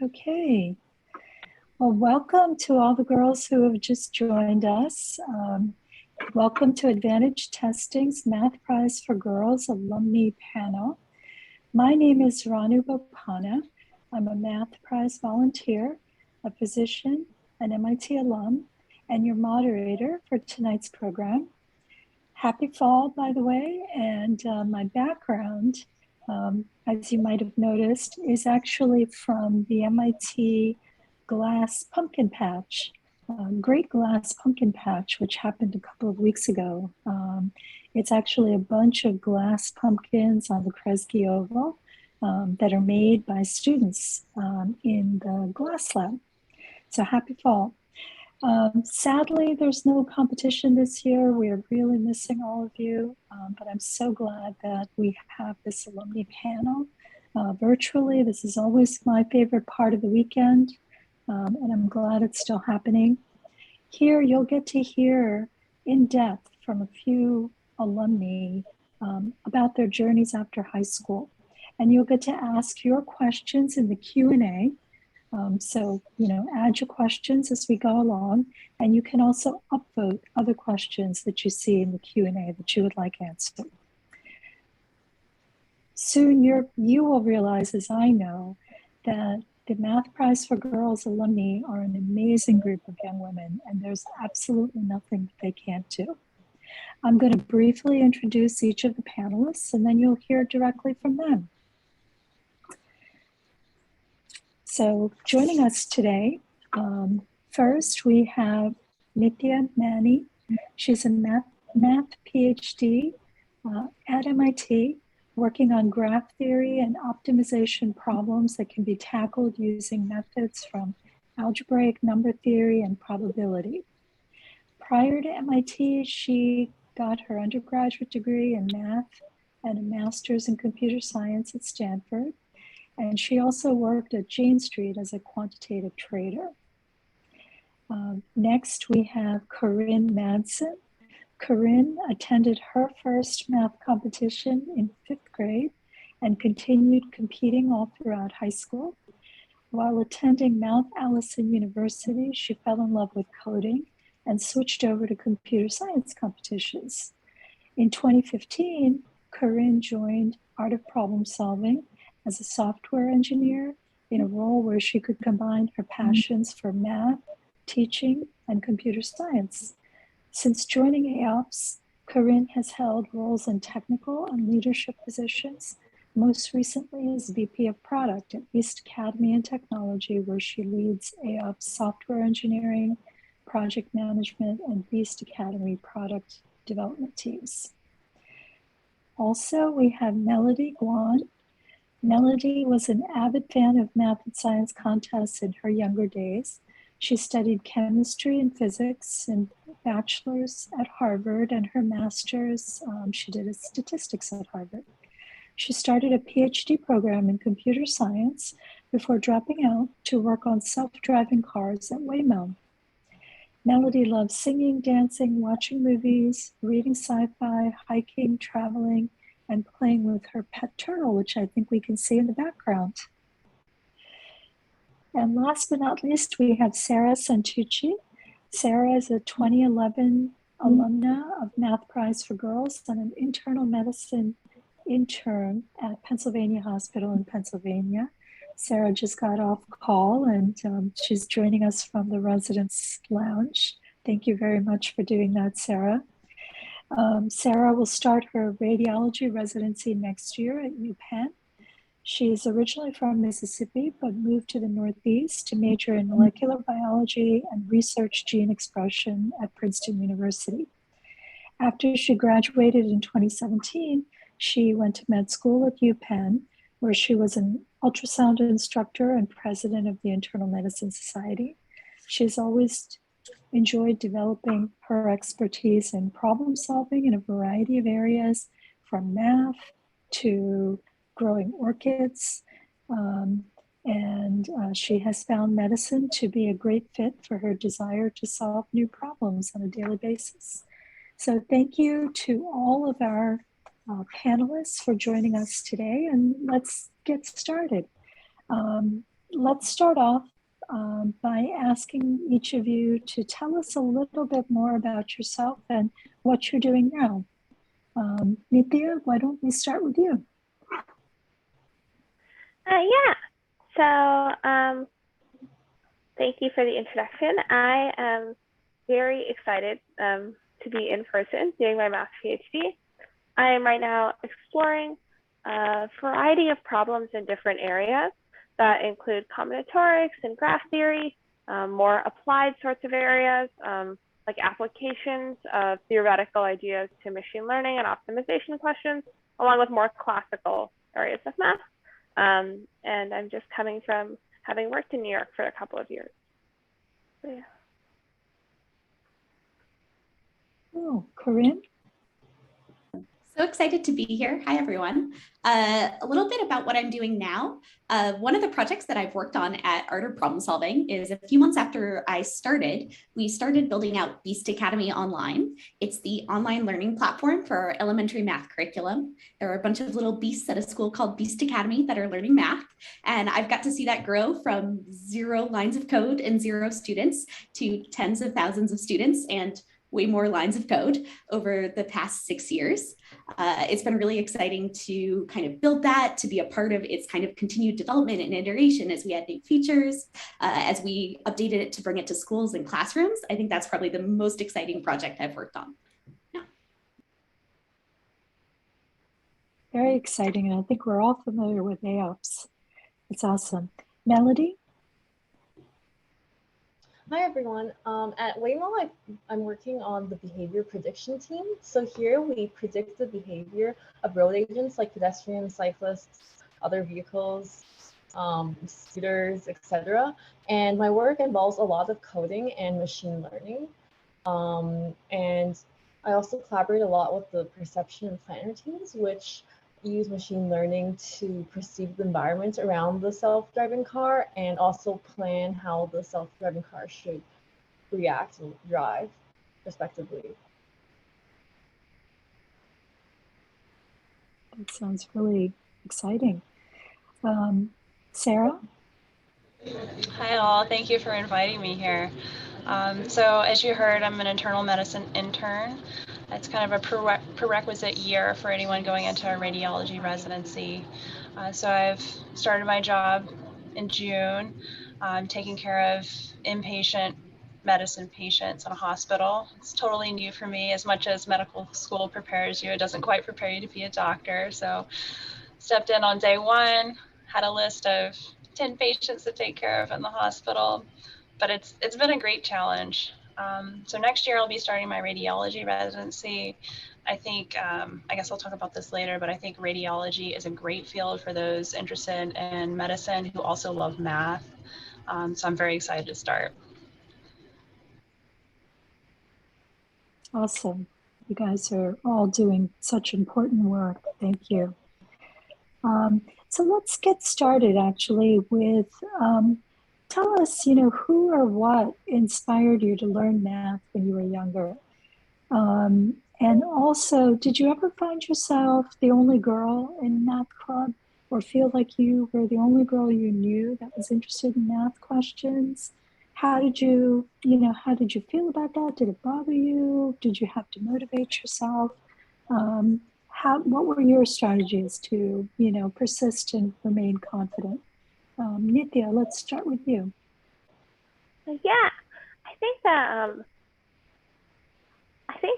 Okay. Well, welcome to all the girls who have just joined us. Welcome to Advantage Testing's Math Prize for Girls Alumnae Panel. My name is Ranu Boppana. I'm a Math Prize volunteer, a physician, an MIT alum, and your moderator for tonight's program. Happy fall, by the way, and my background, as you might have noticed, is actually from the MIT glass pumpkin patch, great glass pumpkin patch, which happened a couple of weeks ago. It's actually a bunch of glass pumpkins on the Kresge Oval that are made by students in the glass lab. So happy fall. Sadly, there's no competition this year. We are really missing all of you, but I'm so glad that we have this alumni panel virtually. This is always my favorite part of the weekend, and I'm glad it's still happening. Here, you'll get to hear in depth from a few alumni about their journeys after high school, and you'll get to ask your questions in the Q&A. So, add your questions as we go along, and you can also upvote other questions that you see in the Q&A that you would like answered. Soon you will realize, as I know, that the Math Prize for Girls alumni are an amazing group of young women, and there's absolutely nothing that they can't do. I'm going to briefly introduce each of the panelists, and then you'll hear directly from them. So joining us today, first we have Nitya Mani. She's a math PhD at MIT, working on graph theory and optimization problems that can be tackled using methods from algebraic number theory and probability. Prior to MIT, she got her undergraduate degree in math and a master's in computer science at Stanford. And she also worked at Jane Street as a quantitative trader. Next, we have Corinne Madsen. Corinne attended her first math competition in 5th grade and continued competing all throughout high school. While attending Mount Allison University, she fell in love with coding and switched over to computer science competitions. In 2015, Corinne joined Art of Problem Solving as a software engineer in a role where she could combine her passions for math, teaching, and computer science. Since joining AOPS, Corinne has held roles in technical and leadership positions, most recently as VP of Product at Beast Academy and Technology, where she leads AOPS software engineering, project management, and Beast Academy product development teams. Also, we have Melody Guan. Melody was an avid fan of math and science contests in her younger days. She studied chemistry and physics in bachelor's at Harvard, and her master's she did in statistics at Harvard. She started a PhD program in computer science before dropping out to work on self-driving cars at Waymo. Melody loves singing, dancing, watching movies, reading sci-fi, hiking, traveling, and playing with her pet turtle, which I think we can see in the background. And last but not least, we have Sarah Santucci. Sarah is a 2011 alumna of Math Prize for Girls and an internal medicine intern at Pennsylvania Hospital in Pennsylvania. Sarah just got off call and she's joining us from the residence lounge. Thank you very much for doing that, Sarah. Sarah will start her radiology residency next year at UPenn. She's originally from Mississippi, but moved to the Northeast to major in molecular biology and research gene expression at Princeton University. After she graduated in 2017, she went to med school at UPenn, where she was an ultrasound instructor and president of the Internal Medicine Society. She's always enjoyed developing her expertise in problem solving in a variety of areas, from math to growing orchids. She has found medicine to be a great fit for her desire to solve new problems on a daily basis. So thank you to all of our panelists for joining us today, and let's get started. let's start off by asking each of you to tell us a little bit more about yourself and what you're doing now. Nitya, why don't we start with you? Yeah, so thank you for the introduction. I am very excited to be in person doing my math PhD. I am right now exploring a variety of problems in different areas that include combinatorics and graph theory, more applied sorts of areas, like applications of theoretical ideas to machine learning and optimization questions, along with more classical areas of math. And I'm just coming from having worked in New York for a couple of years. So, yeah. Oh, Corinne? So excited to be here. Hi, everyone. A little bit about what I'm doing now. One of the projects that I've worked on at Art of Problem Solving is a few months after I started, we started building out Beast Academy Online. It's the online learning platform for our elementary math curriculum. There are a bunch of little beasts at a school called Beast Academy that are learning math. And I've got to see that grow from 0 lines of code and 0 students to tens of thousands of students and way more lines of code over the past 6 years. It's been really exciting to kind of build that, to be a part of its kind of continued development and iteration as we add new features, as we updated it to bring it to schools and classrooms. I think that's probably the most exciting project I've worked on. Yeah. Very exciting, and I think we're all familiar with AOPS. It's awesome. Melody? Hi everyone. At Waymo, I'm working on the behavior prediction team. So here we predict the behavior of road agents like pedestrians, cyclists, other vehicles, scooters, etc. And my work involves a lot of coding and machine learning. And I also collaborate a lot with the perception and planner teams, which use machine learning to perceive the environment around the self-driving car and also plan how the self-driving car should react and drive, respectively. That sounds really exciting. Sarah? Hi all, thank you for inviting me here. So as you heard, I'm an internal medicine intern. It's kind of a prerequisite year for anyone going into a radiology residency. So I've started my job in June. I'm taking care of inpatient medicine patients in a hospital. It's totally new for me. As much as medical school prepares you, it doesn't quite prepare you to be a doctor. So stepped in on day 1, had a list of 10 patients to take care of in the hospital, but it's been a great challenge. So next year I'll be starting my radiology residency. I think, I guess I'll talk about this later, but I think radiology is a great field for those interested in medicine who also love math. So I'm very excited to start. Awesome. You guys are all doing such important work. Thank you. So let's get started actually with, tell us, who or what inspired you to learn math when you were younger? And also, did you ever find yourself the only girl in math club or feel like you were the only girl you knew that was interested in math questions? How did you feel about that? Did it bother you? Did you have to motivate yourself? What were your strategies to, persist and remain confident? Nitya, let's start with you. Yeah, I think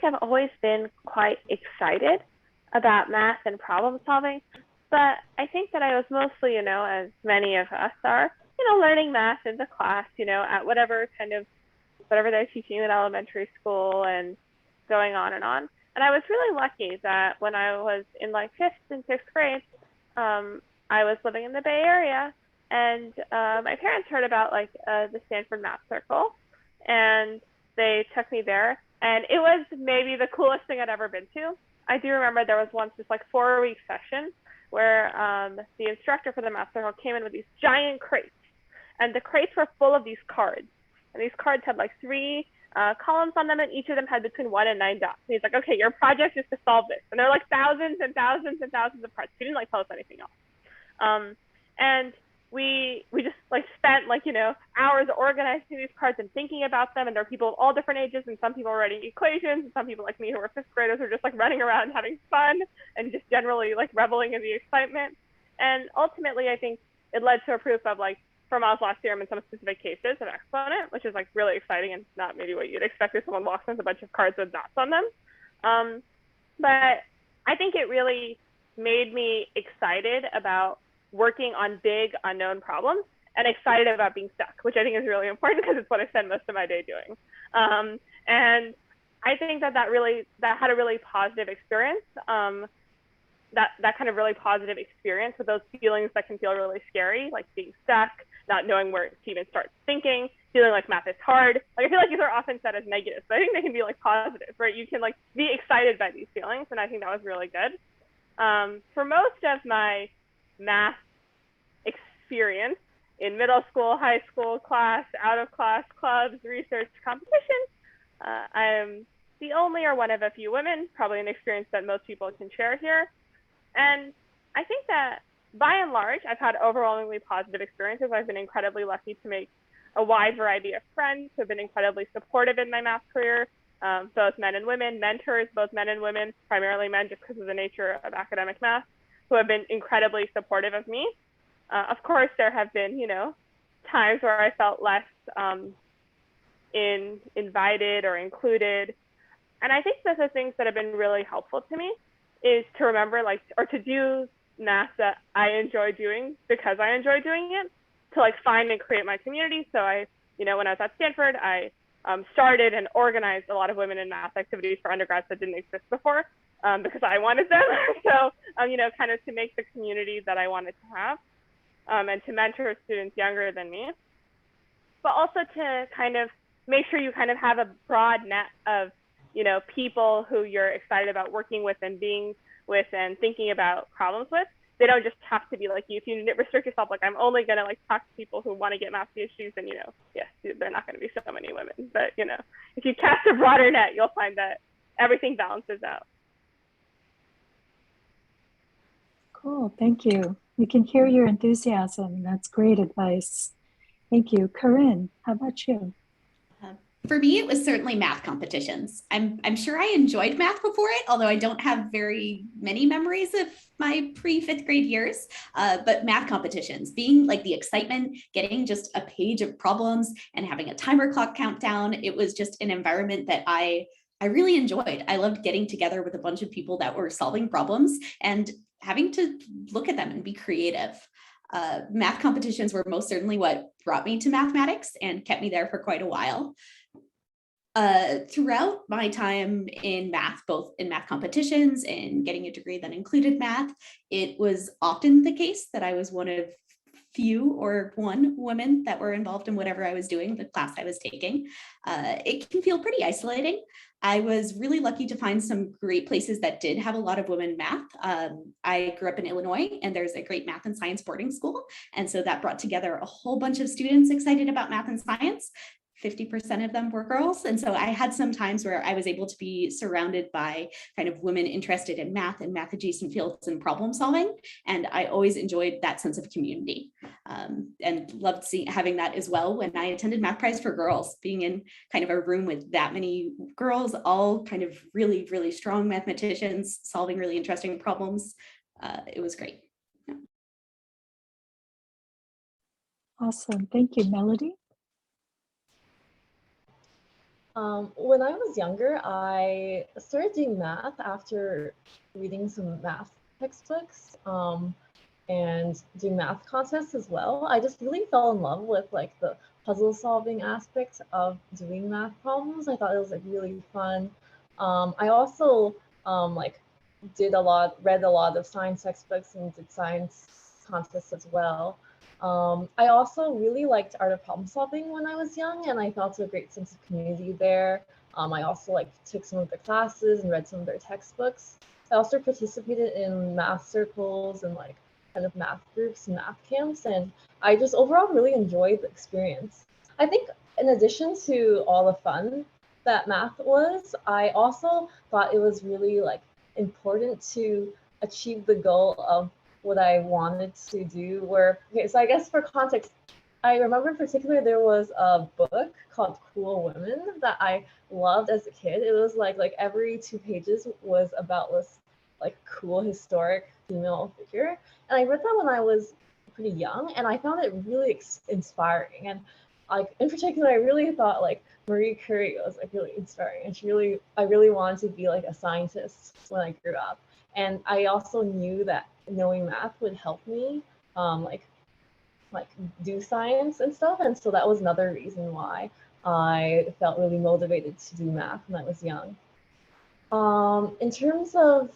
I've always been quite excited about math and problem solving, but I think that I was mostly, as many of us are, learning math in the class, at whatever they're teaching at elementary school and going on and on. And I was really lucky that when I was in like 5th and 6th grade, I was living in the Bay Area, and my parents heard about the Stanford Math Circle, and they took me there, and it was maybe the coolest thing I'd ever been to. I do remember there was once this 4-week session where the instructor for the Math Circle came in with these giant crates, and the crates were full of these cards, and these cards had 3 columns on them, and each of them had between 1 and 9 dots. And he's like, okay, your project is to solve this. And there are thousands and thousands and thousands of cards. He didn't tell us anything else. And we just spent like, hours organizing these cards and thinking about them. And there are people of all different ages, and some people are writing equations, and some people like me who are 5th graders are just like running around and having fun and just generally like reveling in the excitement. And ultimately, I think it led to a proof of like Fermat's last theorem in some specific cases of exponent, which is like really exciting and not maybe what you'd expect if someone walks in with a bunch of cards with dots on them. But I think it really made me excited about working on big unknown problems and excited about being stuck, which I think is really important because it's what I spend most of my day doing. And I think that had a really positive experience. That kind of really positive experience with those feelings that can feel really scary, like being stuck, not knowing where to even start thinking, feeling like math is hard. Like I feel like these are often said as negatives, but I think they can be like positive, right? You can like be excited by these feelings, and I think that was really good. For most of my math experience in middle school, high school, class, out of class, clubs, research, competitions, I am the only or one of a few women, probably an experience that most people can share here. And I think that by and large, I've had overwhelmingly positive experiences. I've been incredibly lucky to make a wide variety of friends who have been incredibly supportive in my math career, both men and women, mentors, both men and women, primarily men just because of the nature of academic math, who have been incredibly supportive of me. Of course, there have been, times where I felt less invited or included. And I think that the things that have been really helpful to me is to remember, or to do math that I enjoy doing because I enjoy doing it, to find and create my community. So I, when I was at Stanford, I started and organized a lot of women in math activities for undergrads that didn't exist before because I wanted them. So, kind of to make the community that I wanted to have and to mentor students younger than me, but also to kind of make sure you kind of have a broad net of people who you're excited about working with and being with and thinking about problems with. They don't just have to be like you. If you restrict yourself, I'm only going to talk to people who want to get math PhDs, and yes, they're not going to be so many women. But if you cast a broader net, you'll find that everything balances out. Cool, thank you. We can hear your enthusiasm. That's great advice. Thank you. Corinne, how about you? For me, it was certainly math competitions. I'm sure I enjoyed math before it, although I don't have very many memories of my pre-5th grade years, but math competitions, being the excitement, getting just a page of problems and having a timer clock countdown. It was just an environment that I really enjoyed. I loved getting together with a bunch of people that were solving problems and having to look at them and be creative. Math competitions were most certainly what brought me to mathematics and kept me there for quite a while. Throughout my time in math, both in math competitions and getting a degree that included math, it was often the case that I was one of few or one women that were involved in whatever I was doing, the class I was taking. It can feel pretty isolating. I was really lucky to find some great places that did have a lot of women in math. I grew up in Illinois, and there's a great math and science boarding school. And so that brought together a whole bunch of students excited about math and science. 50% of them were girls. And so I had some times where I was able to be surrounded by kind of women interested in math and math adjacent fields and problem solving. And I always enjoyed that sense of community and loved having that as well when I attended Math Prize for Girls, being in kind of a room with that many girls, all kind of really, really strong mathematicians solving really interesting problems. It was great. Yeah. Awesome. Thank you, Melody. When I was younger, I started doing math after reading some math textbooks and doing math contests as well. I just really fell in love with the puzzle solving aspect of doing math problems. I thought it was really fun. I also read a lot of science textbooks and did science contests as well. I also really liked art of problem solving when I was young, and I felt a great sense of community there. I also took some of their classes and read some of their textbooks. I also participated in math circles and kind of math groups and math camps, and I just overall really enjoyed the experience. I think in addition to all the fun that math was, I also thought it was really important to achieve the goal of what I wanted to do. So I guess for context, I remember in particular there was a book called Cool Women that I loved as a kid. It was like every 2 pages was about this like cool historic female figure. And I read that when I was pretty young, and I found it really inspiring. And like in particular, I really thought like Marie Curie was like really inspiring, and I really wanted to be like a scientist when I grew up. And I also knew that knowing math would help me like do science and stuff. And so that was another reason why I felt really motivated to do math when I was young. In terms of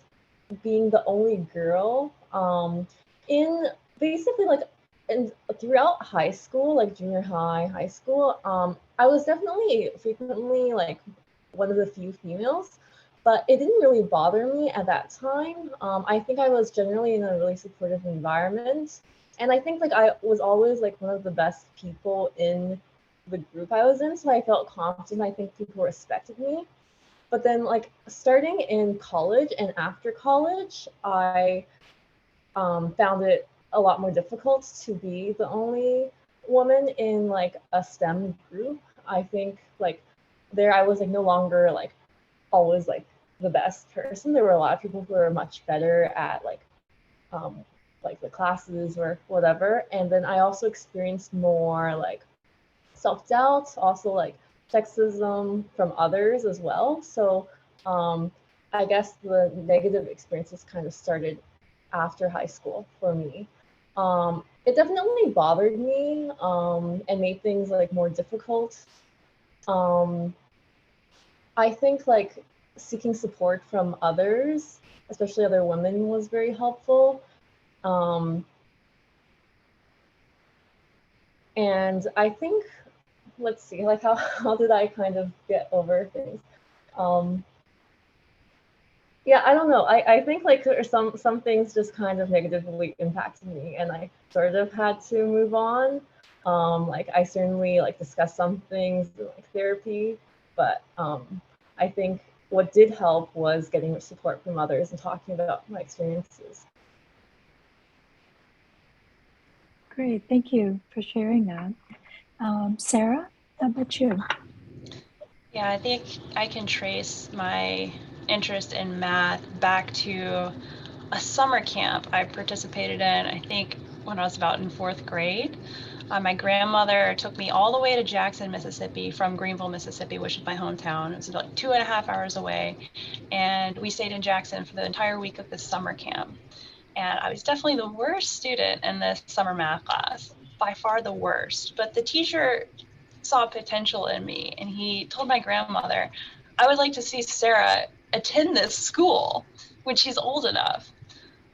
being the only girl, in basically like throughout high school, like junior high, high school, I was definitely frequently like one of the few females, but it didn't really bother me at that time. I think I was generally in a really supportive environment. And I think like I was always like one of the best people in the group I was in, so I felt confident. I think people respected me. But then like starting in college and after college, I found it a lot more difficult to be the only woman in like a STEM group. I think like there I was like no longer like always like the best person. There were a lot of people who were much better at like the classes or whatever. And then I also experienced more like self-doubt, also like sexism from others as well. So I guess the negative experiences kind of started after high school for me. It definitely bothered me and made things like more difficult. I think like seeking support from others, especially other women, was very helpful. And I think, let's see, like how did I kind of get over things? Yeah, I don't know. I think like some things just kind of negatively impacted me, and I sort of had to move on. Like I certainly like discussed some things in like therapy, but I think what did help was getting support from others and talking about my experiences. Great, thank you for sharing that. Sarah, how about you? Yeah, I think I can trace my interest in math back to a summer camp I participated in, I think when I was about in 4th grade. My grandmother took me all the way to Jackson, Mississippi from Greenville, Mississippi, which is my hometown. It was about 2.5 hours away. And we stayed in Jackson for the entire week of this summer camp. And I was definitely the worst student in this summer math class, by far the worst. But the teacher saw potential in me, and he told my grandmother, I would like to see Sarah attend this school when she's old enough.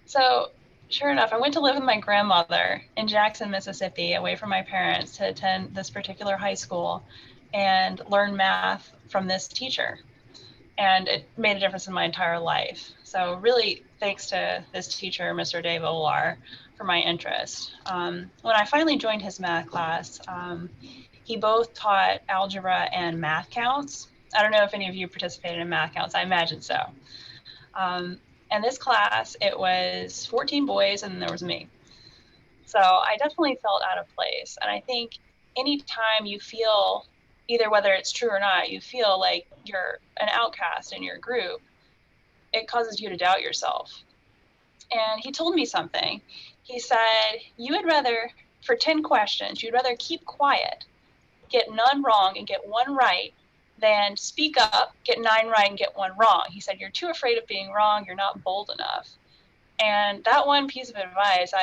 So sure enough, I went to live with my grandmother in Jackson, Mississippi, away from my parents, to attend this particular high school and learn math from this teacher. And it made a difference in my entire life. So really thanks to this teacher, Mr. Dave Olar, for my interest. When I finally joined his math class, he both taught algebra and math counts. I don't know if any of you participated in math counts. I imagine so. And this class, it was 14 boys and there was me. So I definitely felt out of place. And I think anytime you feel, either whether it's true or not, you feel like you're an outcast in your group, it causes you to doubt yourself. And he told me something. He said, you would rather, for 10 questions, you'd rather keep quiet, get none wrong and get one right, than speak up, get 9 right and get 1 wrong. He said, you're too afraid of being wrong, you're not bold enough. And that one piece of advice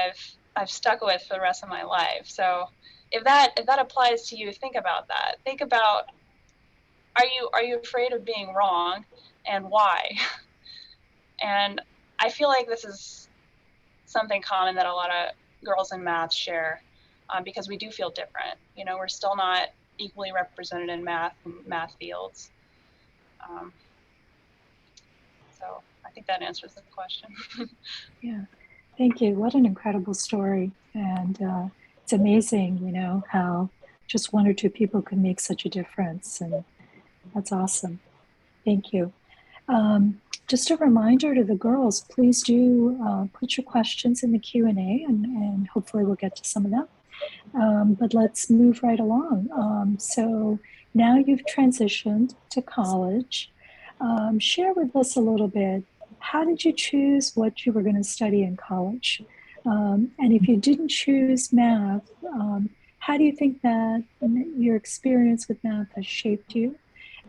I've stuck with for the rest of my life. So if that applies to you, think about that. Think about, are you afraid of being wrong, and why? And I feel like this is something common that a lot of girls in math share, because we do feel different. You know, we're still not equally represented in math fields. So I think that answers the question. Yeah, thank you. What an incredible story. And it's amazing, you know, how just 1 or 2 people can make such a difference. And that's awesome. Thank you. Just a reminder to the girls, please do put your questions in the Q&A, and hopefully we'll get to some of them. But let's move right along. So now you've transitioned to college. Share with us a little bit. How did you choose what you were going to study in college? And if you didn't choose math, how do you think that your experience with math has shaped you?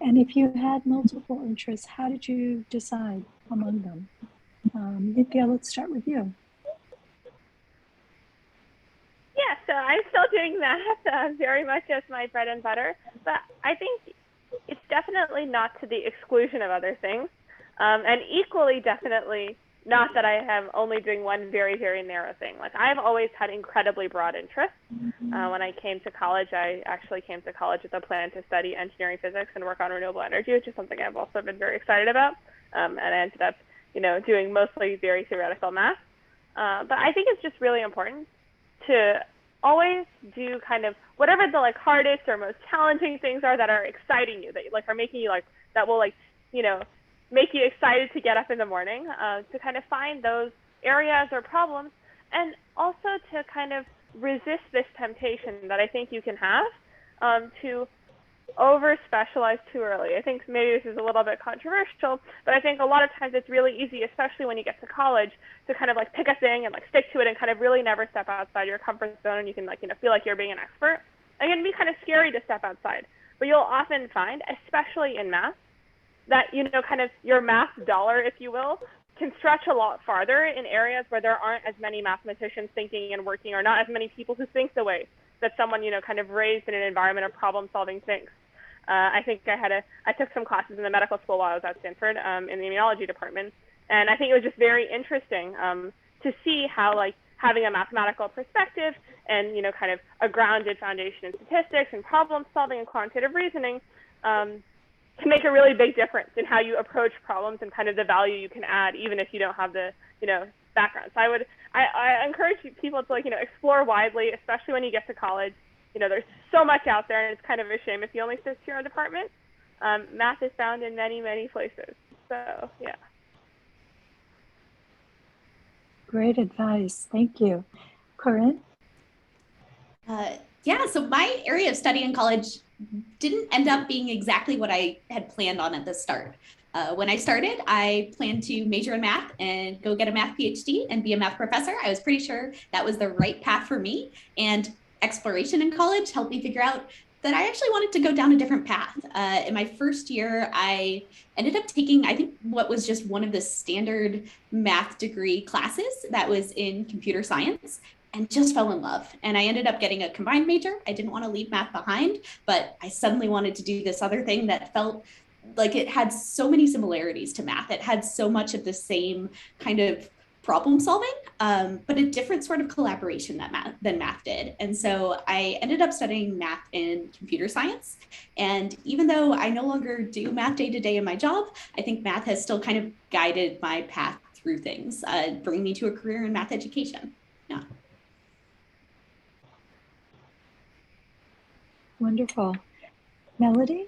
And if you had multiple interests, how did you decide among them? Nitya, let's start with you. Yeah, so I'm still doing math very much as my bread and butter, but I think it's definitely not to the exclusion of other things, and equally definitely not that I am only doing one very, very narrow thing. Like, I've always had incredibly broad interests. When I came to college, I actually came to college with a plan to study engineering physics and work on renewable energy, which is something I've also been very excited about, and I ended up, doing mostly very theoretical math. But I think it's just really important to always do kind of whatever the hardest or most challenging things are that are exciting you, that are making you that will make you excited to get up in the morning, to kind of find those areas or problems, and also to kind of resist this temptation that I think you can have to over specialize too early. I think maybe this is a little bit controversial, but I think a lot of times it's really easy, especially when you get to college, to kind of pick a thing and stick to it and kind of really never step outside your comfort zone, and you can feel like you're being an expert. And it can be kind of scary to step outside, but you'll often find, especially in math, that kind of your math dollar, if you will, can stretch a lot farther in areas where there aren't as many mathematicians thinking and working, or not as many people who think the way that someone kind of raised in an environment of problem solving thinks. I think I took some classes in the medical school while I was at Stanford, in the immunology department, and I think it was just very interesting to see how having a mathematical perspective and kind of a grounded foundation in statistics and problem solving and quantitative reasoning can make a really big difference in how you approach problems and kind of the value you can add, even if you don't have the background. So I encourage people to explore widely, especially when you get to college. There's so much out there, and it's kind of a shame if you only stick to your own department. Math is found in many, many places. So, yeah. Great advice. Thank you. Corinne? Yeah, so my area of study in college didn't end up being exactly what I had planned on at the start. When I started, I planned to major in math and go get a math PhD and be a math professor. I was pretty sure that was the right path for me. And exploration in college helped me figure out that I actually wanted to go down a different path. In my first year, I ended up taking, I think, what was just one of the standard math degree classes that was in computer science, and just fell in love. And I ended up getting a combined major. I didn't want to leave math behind, but I suddenly wanted to do this other thing that felt like it had so many similarities to math. It had so much of the same kind of problem solving, but a different sort of collaboration than math did. And so I ended up studying math in computer science. And even though I no longer do math day to day in my job, I think math has still kind of guided my path through things, bringing me to a career in math education. Yeah. Wonderful. Melody?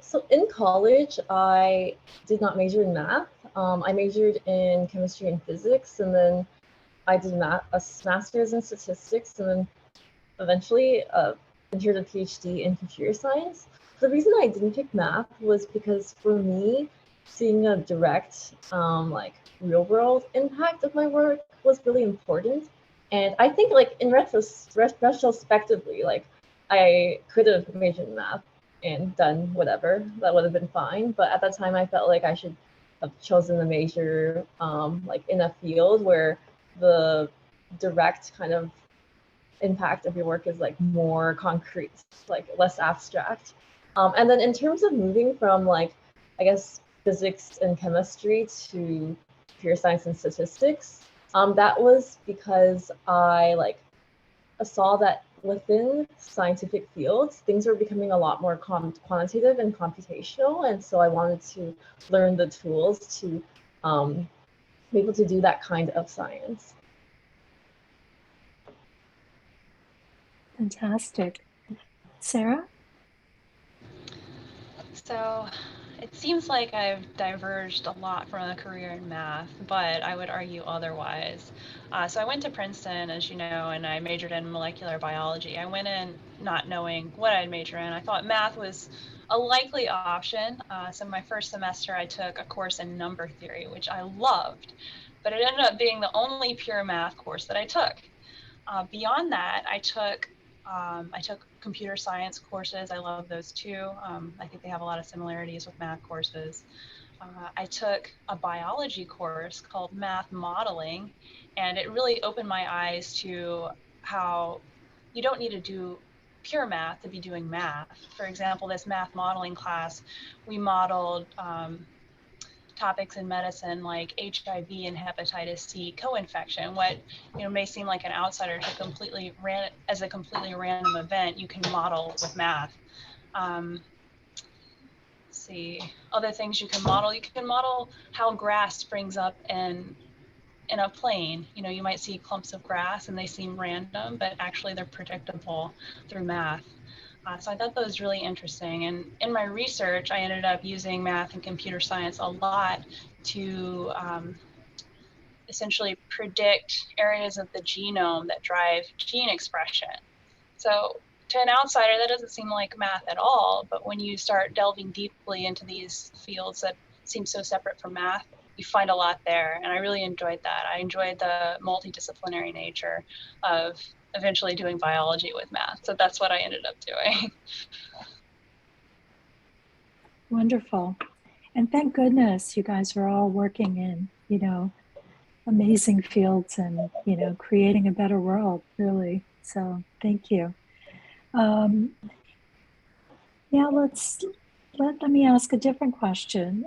So in college, I did not major in math. I majored in chemistry and physics, and then I did a master's in statistics, and then eventually entered a PhD in computer science. The reason I didn't pick math was because for me, seeing a direct real world impact of my work was really important. And I think in retrospectively, I could have majored in math and done whatever, that would have been fine. But at that time, I felt like I should have chosen a major in a field where the direct kind of impact of your work is more concrete, less abstract. And then in terms of moving from I guess physics and chemistry to computer science and statistics, that was because I saw that within scientific fields, things were becoming a lot more quantitative and computational. And so I wanted to learn the tools to be able to do that kind of science. Fantastic. Sarah? So it seems like I've diverged a lot from a career in math, but I would argue otherwise. So I went to Princeton, as you know, and I majored in molecular biology. I went in not knowing what I'd major in. I thought math was a likely option. So my first semester, I took a course in number theory, which I loved, but it ended up being the only pure math course that I took. Beyond that, I took computer science courses. I love those too. I think they have a lot of similarities with math courses. I took a biology course called Math Modeling, and it really opened my eyes to how you don't need to do pure math to be doing math. For example, this math modeling class, we modeled topics in medicine like HIV and hepatitis C co-infection. What may seem like an outsider to completely random event, you can model with math. Let's see, other things you can model. You can model how grass springs up in a plain. You might see clumps of grass and they seem random, but actually they're predictable through math. So I thought that was really interesting. And in my research, I ended up using math and computer science a lot to essentially predict areas of the genome that drive gene expression. So to an outsider, that doesn't seem like math at all. But when you start delving deeply into these fields that seem so separate from math, you find a lot there. And I really enjoyed that. I enjoyed the multidisciplinary nature of eventually doing biology with math. So that's what I ended up doing. Wonderful. And thank goodness you guys are all working in, amazing fields and, creating a better world, really. So thank you. Now let me ask a different question.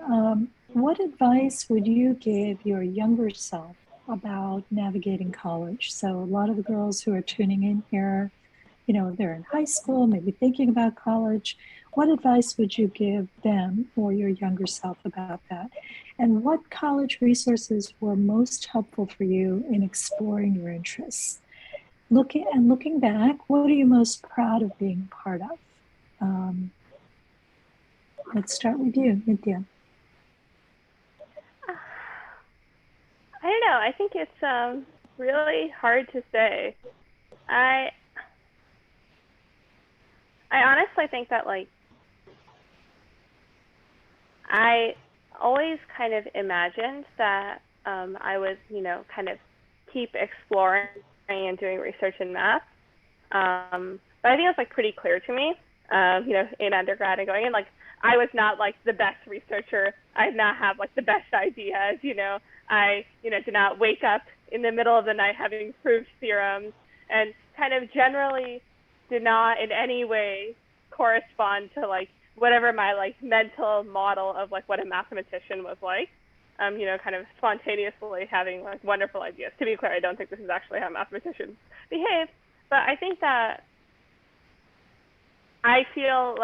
What advice would you give your younger self about navigating college? So a lot of the girls who are tuning in here, they're in high school, maybe thinking about college. What advice would you give them or your younger self about that? And what college resources were most helpful for you in exploring your interests? Looking back, what are you most proud of being part of? Let's start with you, Nitya. I don't know. I think it's really hard to say. I honestly think that I always kind of imagined that I was, kind of keep exploring and doing research in math. But I think it was pretty clear to me, in undergrad and going in, I was not the best researcher. I did not have the best ideas, I, did not wake up in the middle of the night having proved theorems, and kind of generally did not in any way correspond to whatever my mental model of what a mathematician was like. Kind of spontaneously having wonderful ideas. To be clear, I don't think this is actually how mathematicians behave, but I think that I feel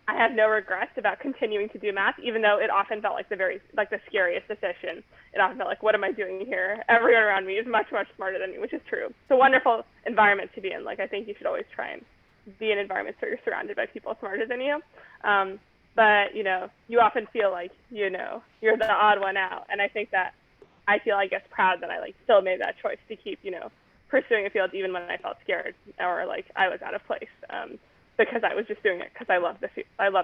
I have no regrets about continuing to do math, even though it often felt the scariest decision. It often felt what am I doing here? Everyone around me is much, much smarter than me, which is true. It's a wonderful environment to be in. I think you should always try and be in environments where you're surrounded by people smarter than you. But, you often feel you're the odd one out. And I think that I feel, proud that I still made that choice to keep, pursuing a field even when I felt scared or I was out of place. Because I was just doing it because I love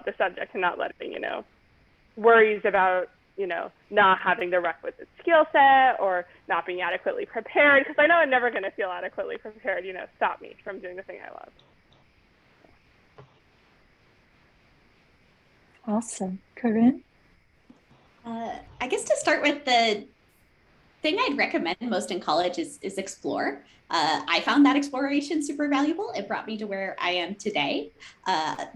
the subject and not letting, worries about, not having the requisite skill set or not being adequately prepared, because I know I'm never going to feel adequately prepared, stop me from doing the thing I love. Awesome. Corinne? I guess to start with, the thing I'd recommend most in college is explore. I found that exploration super valuable. It brought me to where I am today.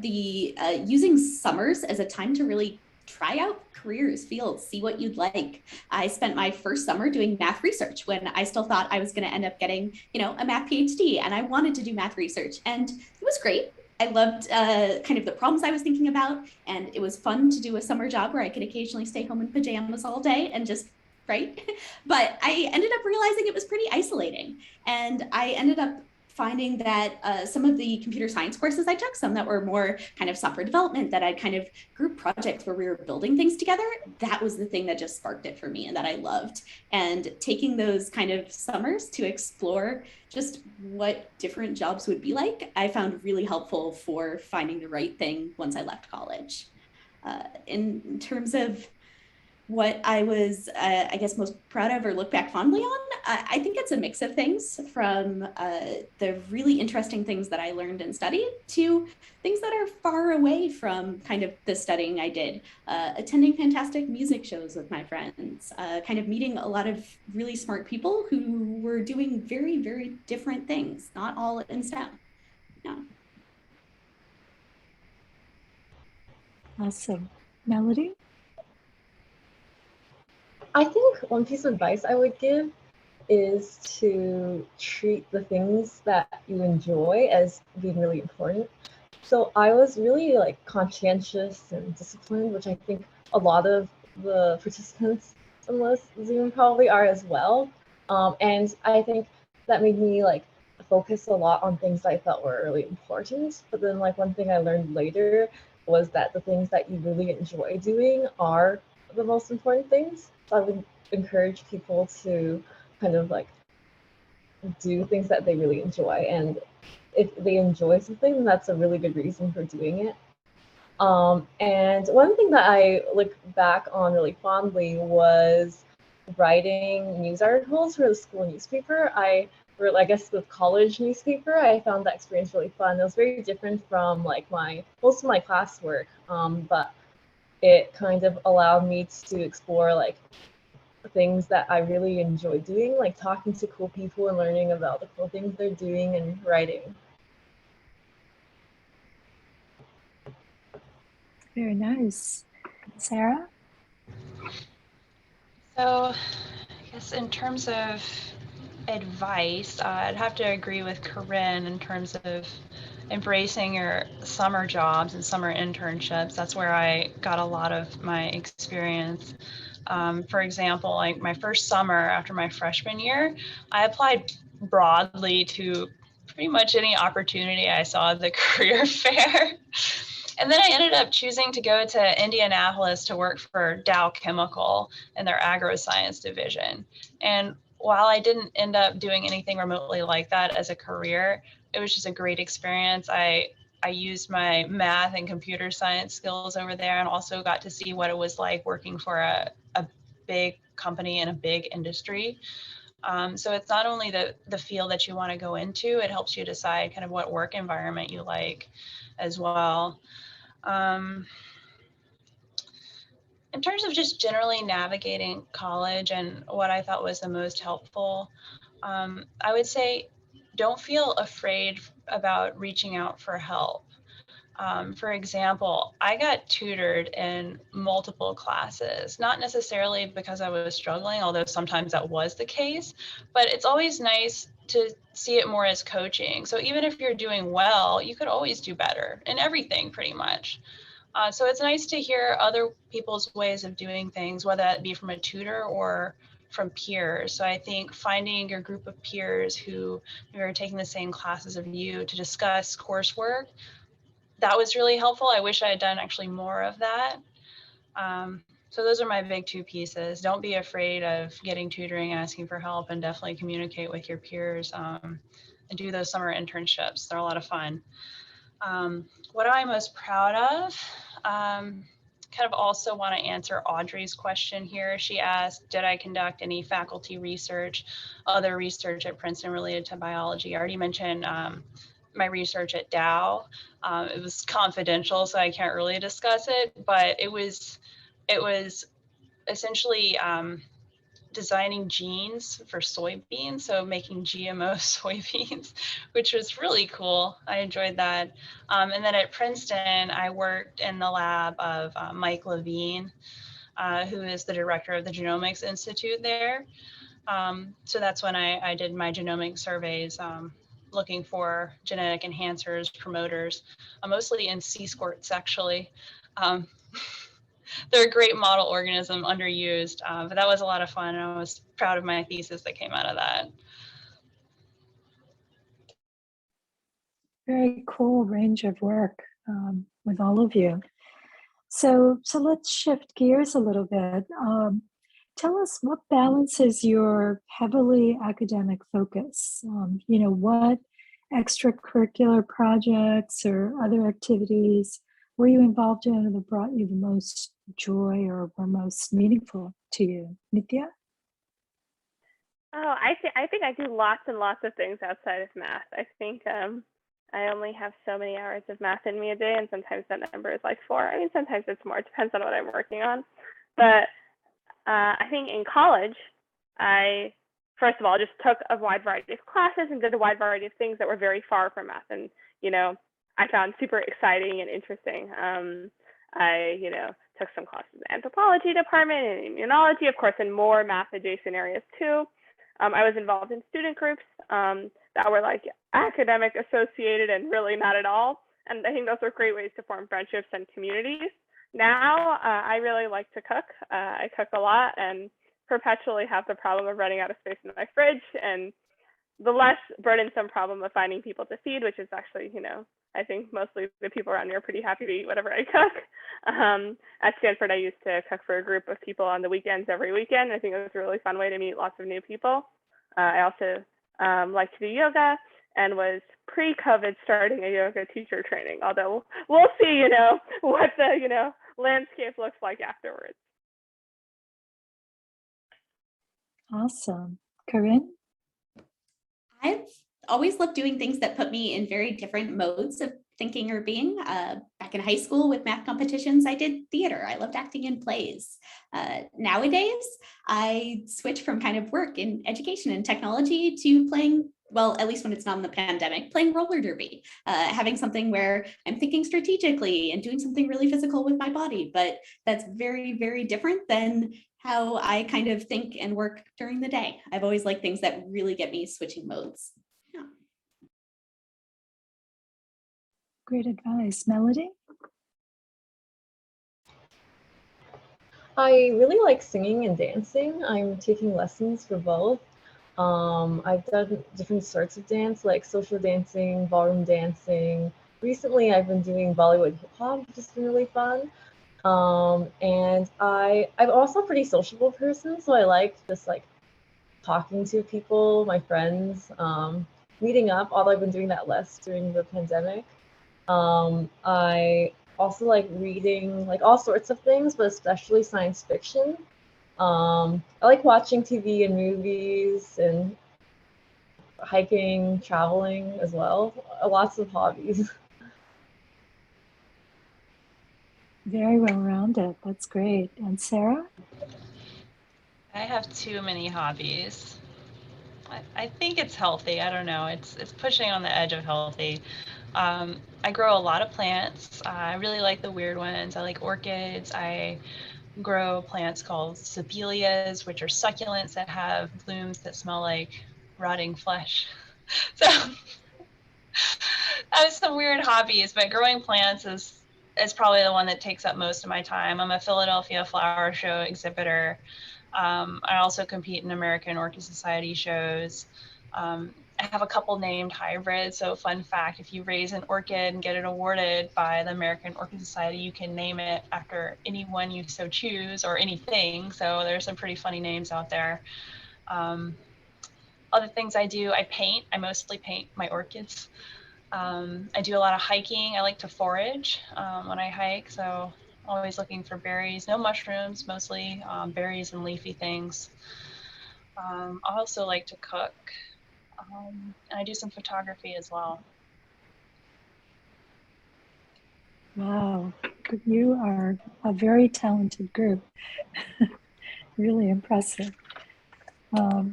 Using summers as a time to really try out careers, fields, see what you'd like. I spent my first summer doing math research when I still thought I was going to end up getting, a math PhD, and I wanted to do math research, and it was great. I loved kind of the problems I was thinking about, and it was fun to do a summer job where I could occasionally stay home in pajamas all day and just write. But I ended up realizing it was pretty isolating, and I ended up finding that some of the computer science courses I took, some that were more kind of software development, that I kind of group projects where we were building things together, that was the thing that just sparked it for me and that I loved. And taking those kind of summers to explore just what different jobs would be like, I found really helpful for finding the right thing once I left college. In terms of what I was, I guess, most proud of or look back fondly on, I think it's a mix of things, from the really interesting things that I learned and studied to things that are far away from kind of the studying I did. Attending fantastic music shows with my friends, kind of meeting a lot of really smart people who were doing very, very different things, not all in STEM. Yeah. Awesome. Melody? I think one piece of advice I would give is to treat the things that you enjoy as being really important. So I was really like conscientious and disciplined, which I think a lot of the participants in this Zoom probably are as well. And I think that made me like focus a lot on things I felt were really important. But then like one thing I learned later was that the things that you really enjoy doing are the most important things. So I would encourage people to kind of like do things that they really enjoy. And if they enjoy something, that's a really good reason for doing it. And one thing that I look back on really fondly was writing news articles for the school newspaper. I guess the college newspaper, I found that experience really fun. It was very different from like most of my classwork, but it kind of allowed me to explore like things that I really enjoy doing, like talking to cool people and learning about the cool things they're doing and writing. Very nice. Sarah? So I guess in terms of advice, I'd have to agree with Corinne in terms of embracing your summer jobs and summer internships. That's where I got a lot of my experience. For example, like my first summer after my freshman year, I applied broadly to pretty much any opportunity I saw at the career fair. And then I ended up choosing to go to Indianapolis to work for Dow Chemical in their agroscience division. And while I didn't end up doing anything remotely like that as a career, it was just a great experience. I used my math and computer science skills over there, and also got to see what it was like working for a big company in a big industry. So it's not only the field that you want to go into, it helps you decide kind of what work environment you like as well. In terms of just generally navigating college and what I thought was the most helpful, I would say don't feel afraid about reaching out for help. For example, I got tutored in multiple classes, not necessarily because I was struggling, although sometimes that was the case, but it's always nice to see it more as coaching. So even if you're doing well, you could always do better in everything pretty much. So it's nice to hear other people's ways of doing things, whether that be from a tutor or from peers. So I think finding your group of peers who are taking the same classes of you to discuss coursework, that was really helpful. I wish I had done actually more of that. So those are my big two pieces. Don't be afraid of getting tutoring, asking for help, and definitely communicate with your peers and do those summer internships. They're a lot of fun. What am I most proud of? Kind of also want to answer Audrey's question here. She asked, did I conduct any faculty research, other research at Princeton related to biology? I already mentioned my research at Dow. It was confidential, so I can't really discuss it, but it was essentially designing genes for soybeans, so making GMO soybeans, which was really cool. I enjoyed that. And then at Princeton, I worked in the lab of Mike Levine, who is the director of the Genomics Institute there. So that's when I did my genomic surveys, looking for genetic enhancers, promoters, mostly in sea squirts, actually. They're a great model organism, underused, but that was a lot of fun, and I was proud of my thesis that came out of that. Very cool range of work with all of you. So let's shift gears a little bit. Tell us what balances your heavily academic focus. What extracurricular projects or other activities were you involved in that brought you the most joy or were most meaningful to you? Nitya? Oh, I think I do lots and lots of things outside of math. I think I only have so many hours of math in me a day, and sometimes that number is like 4. I mean, sometimes it's more. It depends on what I'm working on. But I think in college, I first of all just took a wide variety of classes and did a wide variety of things that were very far from math, and I found super exciting and interesting. I took some classes in the anthropology department and immunology, of course, and more math adjacent areas too. I was involved in student groups that were like academic associated and really not at all. And I think those are great ways to form friendships and communities. Now, I really like to cook. I cook a lot and perpetually have the problem of running out of space in my fridge, and the less burdensome problem of finding people to feed, which is actually, I think mostly the people around me are pretty happy to eat whatever I cook. At Stanford, I used to cook for a group of people on the weekends every weekend. I think it was a really fun way to meet lots of new people. I also like to do yoga and was pre-COVID starting a yoga teacher training, although we'll see, what the, landscape looks like afterwards. Awesome. Corinne? I've always loved doing things that put me in very different modes of thinking or being. Back in high school with math competitions, I did theater. I loved acting in plays. Nowadays, I switch from kind of work in education and technology to playing, well, at least when it's not in the pandemic, playing roller derby, having something where I'm thinking strategically and doing something really physical with my body. But that's very, very different than how I kind of think and work during the day. I've always liked things that really get me switching modes. Yeah. Great advice. Melody? I really like singing and dancing. I'm taking lessons for both. I've done different sorts of dance, like social dancing, ballroom dancing. Recently, I've been doing Bollywood hip hop, which has been really fun. And I'm also a pretty sociable person, so I like just like talking to people, my friends, meeting up, although I've been doing that less during the pandemic. I also like reading like all sorts of things, but especially science fiction. I like watching TV and movies and hiking, traveling as well. Lots of hobbies. Very well-rounded. That's great. And Sarah? I have too many hobbies. I think it's healthy. I don't know. It's pushing on the edge of healthy. I grow a lot of plants. I really like the weird ones. I like orchids. I grow plants called sabelias, which are succulents that have blooms that smell like rotting flesh. So I have some weird hobbies, but growing plants is probably the one that takes up most of my time. I'm a Philadelphia Flower Show exhibitor. I also compete in American Orchid Society shows. I have a couple named hybrids. So fun fact, if you raise an orchid and get it awarded by the American Orchid Society, you can name it after anyone you so choose or anything. So there's some pretty funny names out there. Other things I do, I paint. I mostly paint my orchids. I do a lot of hiking. I like to forage when I hike. So always looking for berries, no mushrooms, mostly berries and leafy things. I also like to cook. And I do some photography as well. Wow, you are a very talented group. Really impressive. All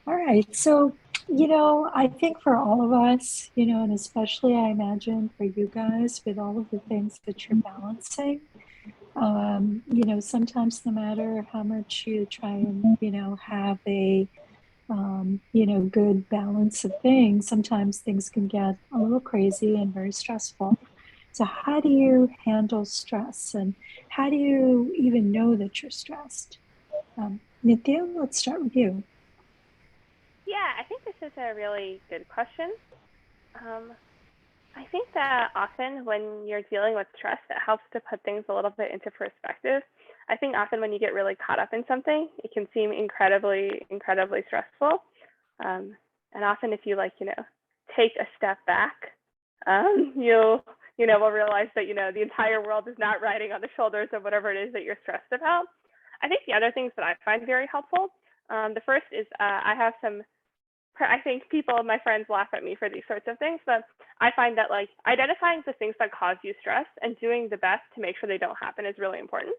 right, so, I think for all of us, and especially I imagine for you guys with all of the things that you're balancing, sometimes no matter how much you try and, have a, good balance of things, sometimes things can get a little crazy and very stressful. So how do you handle stress, and how do you even know that you're stressed? Nitya, let's start with you. Yeah, I think this is a really good question. I think that often when you're dealing with stress, it helps to put things a little bit into perspective. I think often when you get really caught up in something, it can seem incredibly, incredibly stressful. And often if you take a step back, you'll will realize that, the entire world is not riding on the shoulders of whatever it is that you're stressed about. I think the other things that I find very helpful, the first is I think my friends laugh at me for these sorts of things, but I find that identifying the things that cause you stress and doing the best to make sure they don't happen is really important.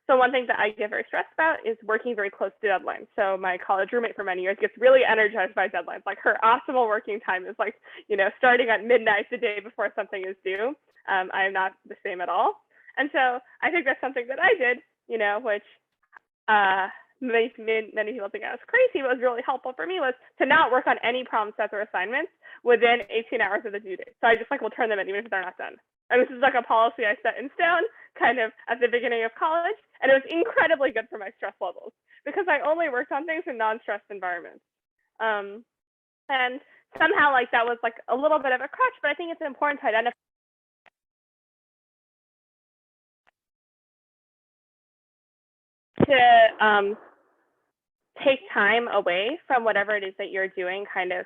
So one thing that I get very stressed about is working very close to deadlines. So my college roommate for many years gets really energized by deadlines. Her optimal working time is starting at midnight the day before something is due. I am not the same at all. And so I think that's something that I did, which many people think I was crazy, but was really helpful for me was to not work on any problem sets or assignments within 18 hours of the due date. So I just will turn them in even if they're not done. And this is a policy I set in stone kind of at the beginning of college. And it was incredibly good for my stress levels because I only worked on things in non-stressed environments. And somehow that was a little bit of a crutch, but I think it's important to identify to take time away from whatever it is that you're doing kind of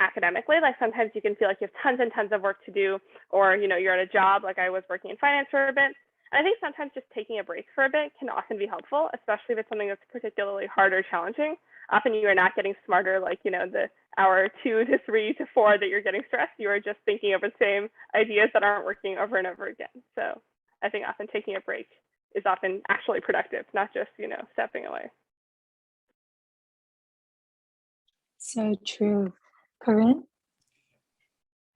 academically. Sometimes you can feel like you have tons and tons of work to do, or you're at a job, I was working in finance for a bit. And I think sometimes just taking a break for a bit can often be helpful, especially if it's something that's particularly hard or challenging. Often you are not getting smarter the hour 2 to 3 to 4 that you're getting stressed. You are just thinking of the same ideas that aren't working over and over again. So I think often taking a break is often actually productive, not just stepping away. So true. Corinne?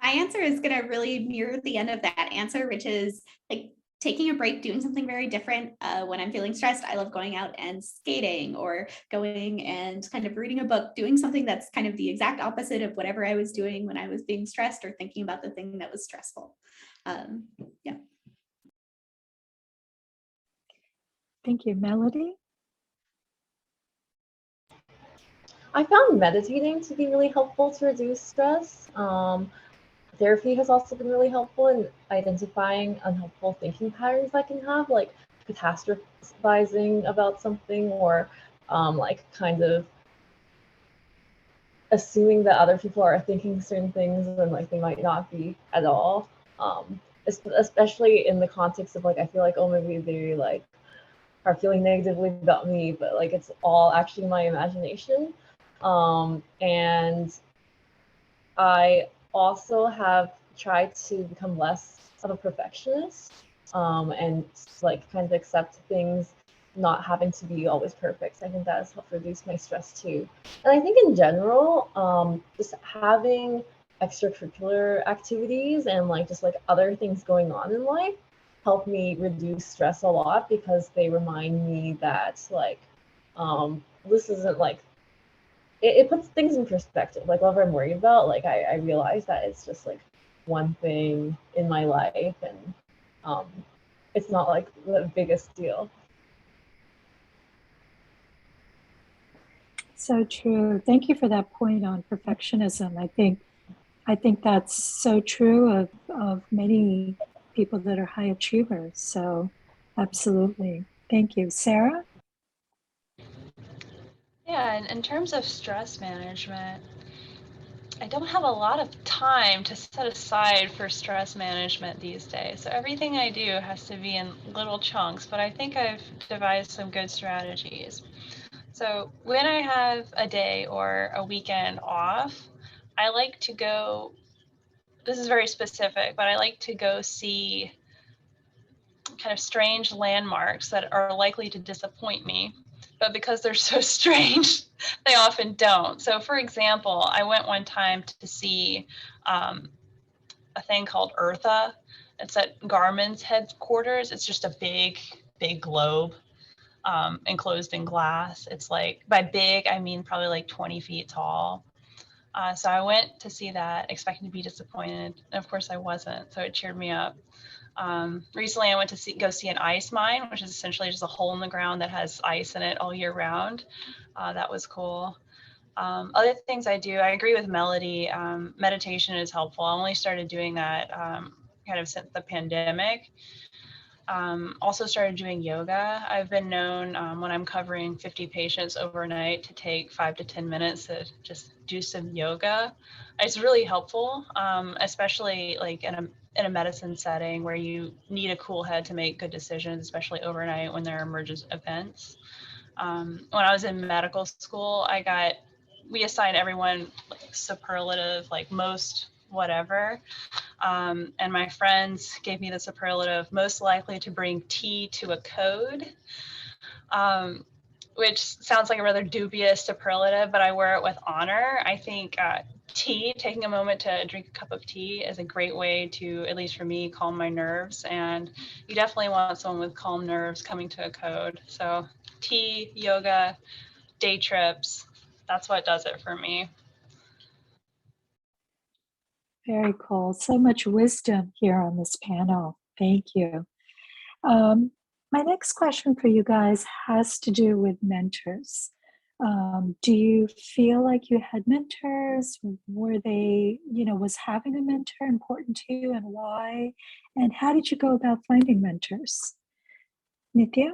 My answer is going to really mirror the end of that answer, which is taking a break, doing something very different. When I'm feeling stressed, I love going out and skating or going and kind of reading a book, doing something that's kind of the exact opposite of whatever I was doing when I was being stressed or thinking about the thing that was stressful. Yeah. Thank you. Melody? I found meditating to be really helpful to reduce stress. Therapy has also been really helpful in identifying unhelpful thinking patterns I can have, like catastrophizing about something or kind of assuming that other people are thinking certain things when they might not be at all. Especially in the context of I feel oh, maybe they are feeling negatively about me, but it's all actually my imagination. And I also have tried to become less of a perfectionist, and kind of accept things not having to be always perfect. I think that has helped reduce my stress too. And I think in general, just having extracurricular activities and just other things going on in life help me reduce stress a lot because they remind me that this isn't it puts things in perspective. Whatever I'm worried about, I realize that it's just one thing in my life, and it's not the biggest deal. So true. Thank you for that point on perfectionism. I think that's so true of many people that are high achievers. So absolutely. Thank you. Sarah? Yeah, and in terms of stress management, I don't have a lot of time to set aside for stress management these days. So everything I do has to be in little chunks, but I think I've devised some good strategies. So when I have a day or a weekend off, I like to go, this is very specific, but I like to go see kind of strange landmarks that are likely to disappoint me. But because they're so strange, they often don't. So for example, I went one time to see a thing called Eartha. It's at Garmin's headquarters. It's just a big globe enclosed in glass. It's by big, I mean probably 20 feet tall. So I went to see that expecting to be disappointed. And of course I wasn't, so it cheered me up. Recently I went to go see an ice mine, which is essentially just a hole in the ground that has ice in it all year round. That was cool. Other things I do, I agree with Melody. Meditation is helpful. I only started doing that kind of since the pandemic. Also started doing yoga. I've been known when I'm covering 50 patients overnight to take 5 to 10 minutes to just do some yoga. It's really helpful, especially like in a medicine setting where you need a cool head to make good decisions, especially overnight when there are emergent events. When I was in medical school, we assigned everyone like superlative, like most whatever. And my friends gave me the superlative most likely to bring tea to a code, which sounds like a rather dubious superlative, but I wear it with honor. I think taking a moment to drink a cup of tea is a great way to, at least for me, calm my nerves. And you definitely want someone with calm nerves coming to a code. So tea, yoga, day trips, that's what does it for me. Very cool. So much wisdom here on this panel. Thank you. My next question for you guys has to do with mentors. Do you feel like you had mentors? Were they, was having a mentor important to you, and why? And how did you go about finding mentors? Nitya?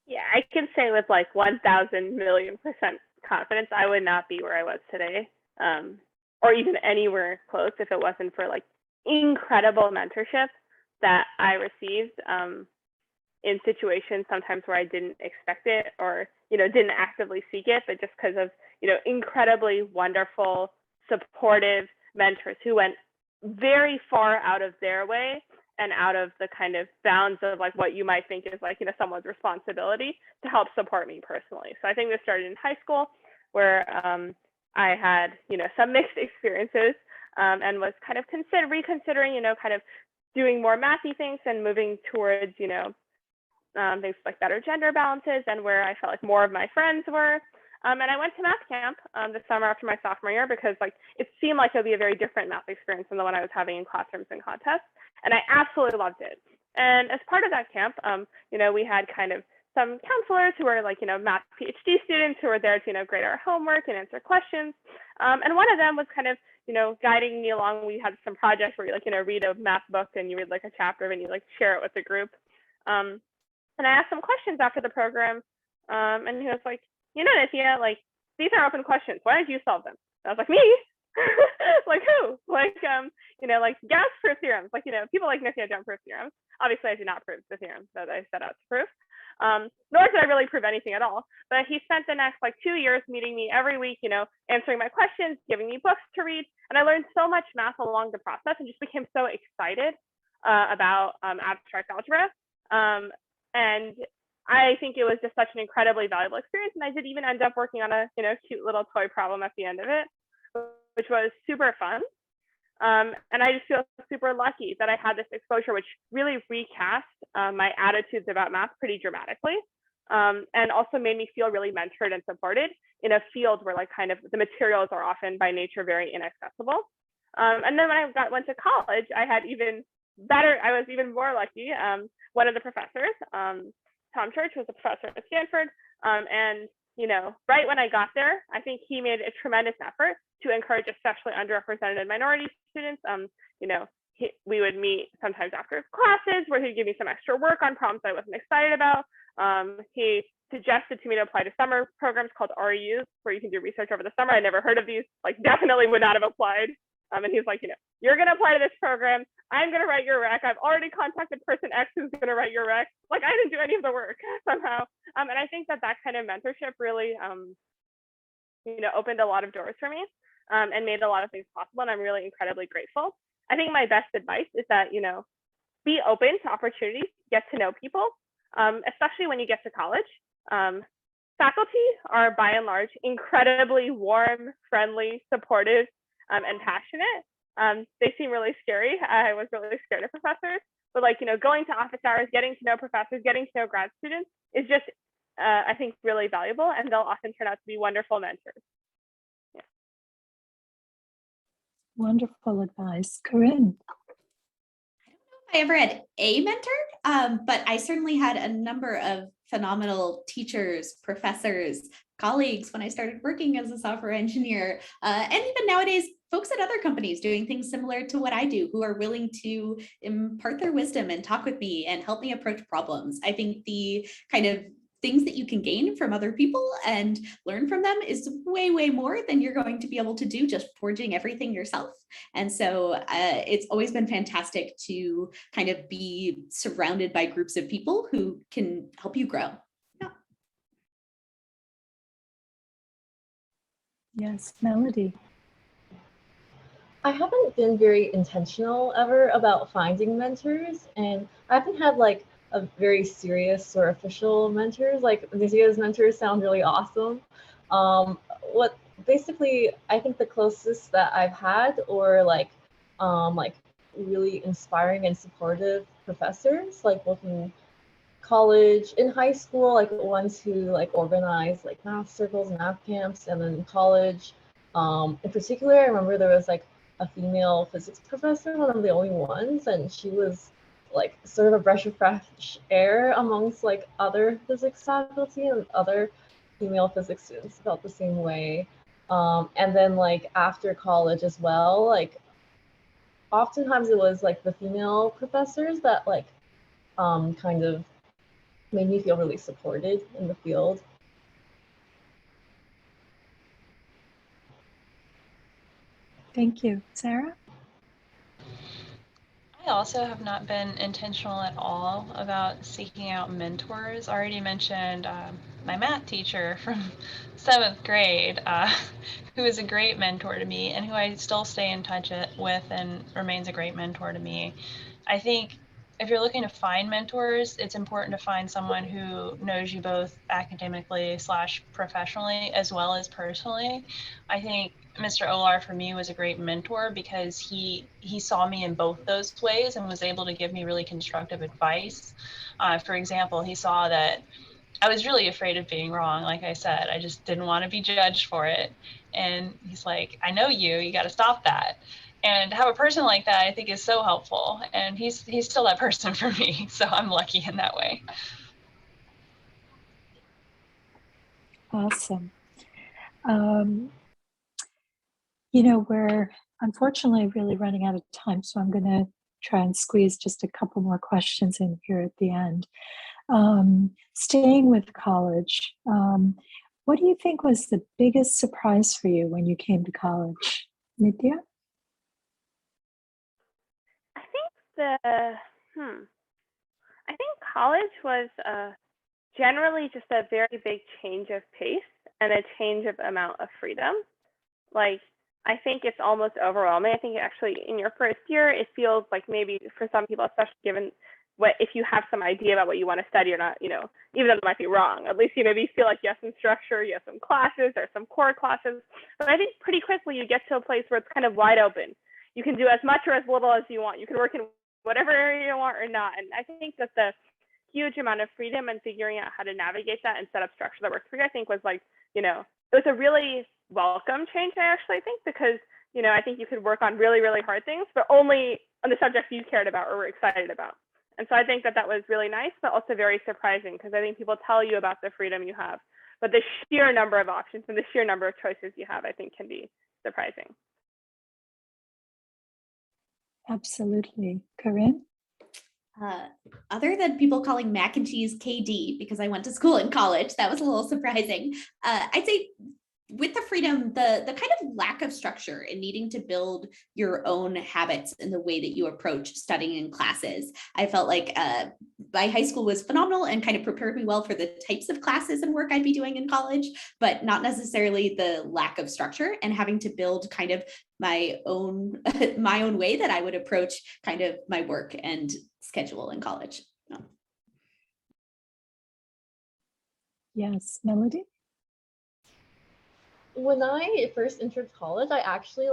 Yeah, I can say with like 1,000,000,000% confidence, I would not be where I was today, or even anywhere close if it wasn't for like incredible mentorship that I received in situations sometimes where I didn't expect it, or didn't actively seek it, but just because of incredibly wonderful, supportive mentors who went very far out of their way and out of the kind of bounds of like what you might think is like someone's responsibility to help support me personally. So I think this started in high school, where I had some mixed experiences, and was kind of reconsidering kind of doing more mathy things and moving towards things like better gender balances, and where I felt like more of my friends were. And I went to math camp the summer after my sophomore year, because like it seemed like it would be a very different math experience than the one I was having in classrooms and contests. And I absolutely loved it. And as part of that camp, we had kind of some counselors who were like, math PhD students who were there to, grade our homework and answer questions. And one of them was kind of, guiding me along. We had some projects where you like, read a math book and you read like a chapter and you like share it with the group. And I asked some questions after the program, and he was like, Nitya, like, these are open questions. Why don't you solve them? And I was like, me? Like who? Like, like Gauss proof theorems. Like, people like Nitya don't prove theorems. Obviously, I did not prove the theorem that I set out to prove. Nor did I really prove anything at all. But he spent the next like 2 years meeting me every week, answering my questions, giving me books to read. And I learned so much math along the process and just became so excited about abstract algebra. And I think it was just such an incredibly valuable experience. And I did even end up working on a cute little toy problem at the end of it, which was super fun. And I just feel super lucky that I had this exposure, which really recast my attitudes about math pretty dramatically, and also made me feel really mentored and supported in a field where like kind of the materials are often by nature very inaccessible. And then when I went to college, I had even better, I was even more lucky. One of the professors, Tom Church, was a professor at Stanford, and right when I got there, I think he made a tremendous effort to encourage especially underrepresented minority students. We would meet sometimes after classes where he'd give me some extra work on problems I wasn't excited about. He suggested to me to apply to summer programs called REUs, where you can do research over the summer. I never heard of these, like definitely would not have applied. And he's like, you're going to apply to this program. I'm going to write your rec. I've already contacted person X who's going to write your rec. Like I didn't do any of the work somehow. And I think that kind of mentorship really, opened a lot of doors for me, and made a lot of things possible. And I'm really incredibly grateful. I think my best advice is that, be open to opportunities, get to know people, especially when you get to college. Faculty are by and large incredibly warm, friendly, supportive, and passionate. They seem really scary. I was really scared of professors, but going to office hours, getting to know professors, getting to know grad students is just, I think, really valuable, and they'll often turn out to be wonderful mentors. Yeah. Wonderful advice. Corinne? I ever had a mentor, but I certainly had a number of phenomenal teachers, professors, colleagues when I started working as a software engineer, and even nowadays, folks at other companies doing things similar to what I do, who are willing to impart their wisdom and talk with me and help me approach problems. I think the kind of things that you can gain from other people and learn from them is way, way more than you're going to be able to do just forging everything yourself. And so it's always been fantastic to kind of be surrounded by groups of people who can help you grow. Yeah. Yes, Melody. I haven't been very intentional ever about finding mentors, and I haven't had like a very serious or official mentors. Like Nitya's mentors sound really awesome. What basically I think the closest that I've had, or like really inspiring and supportive professors, like both in college, in high school, like ones who like organize like math circles, math camps, and then in college. In particular, I remember there was like a female physics professor, one of the only ones, and she was like sort of a breath of fresh air amongst like other physics faculty, and other female physics students felt the same way. And then like after college as well, like oftentimes it was like the female professors that like kind of made me feel really supported in the field. Thank you. Sarah? I also have not been intentional at all about seeking out mentors. I already mentioned my math teacher from 7th grade, who is a great mentor to me and who I still stay in touch with and remains a great mentor to me. I think if you're looking to find mentors, it's important to find someone who knows you both academically / professionally as well as personally. I think Mr. Olar for me was a great mentor because he saw me in both those ways and was able to give me really constructive advice. For example, he saw that I was really afraid of being wrong. Like I said, I just didn't want to be judged for it. And he's like, I know you got to stop that. And to have a person like that, I think is so helpful. And he's still that person for me. So I'm lucky in that way. Awesome. You know, we're unfortunately really running out of time, so I'm going to try and squeeze just a couple more questions in here at the end. Staying with college, what do you think was the biggest surprise for you when you came to college? Nitya? I think college was generally just a very big change of pace and a change of amount of freedom. Like, I think it's almost overwhelming. I think actually in your first year, it feels like maybe for some people, especially given what if you have some idea about what you want to study or not, you know, even though it might be wrong, at least you maybe feel like you have some structure, you have some classes, there's some core classes. But I think pretty quickly you get to a place where it's kind of wide open. You can do as much or as little as you want. You can work in whatever area you want or not. And I think that the huge amount of freedom and figuring out how to navigate that and set up structure that works for you, I think was like, you know, it was a really welcome change, I actually think, because, you know, I think you could work on really, really hard things, but only on the subjects you cared about or were excited about. And so I think that that was really nice, but also very surprising, because I think people tell you about the freedom you have, but the sheer number of options and the sheer number of choices you have, I think, can be surprising. Absolutely. Corinne? Other than people calling mac and cheese KD because I went to school in college, that was a little surprising. I'd say with the freedom, the kind of lack of structure and needing to build your own habits in the way that you approach studying in classes. I felt like my high school was phenomenal and kind of prepared me well for the types of classes and work I'd be doing in college, but not necessarily the lack of structure and having to build kind of my own way that I would approach kind of my work and schedule in college. No. Yes, Melody? When I first entered college, I actually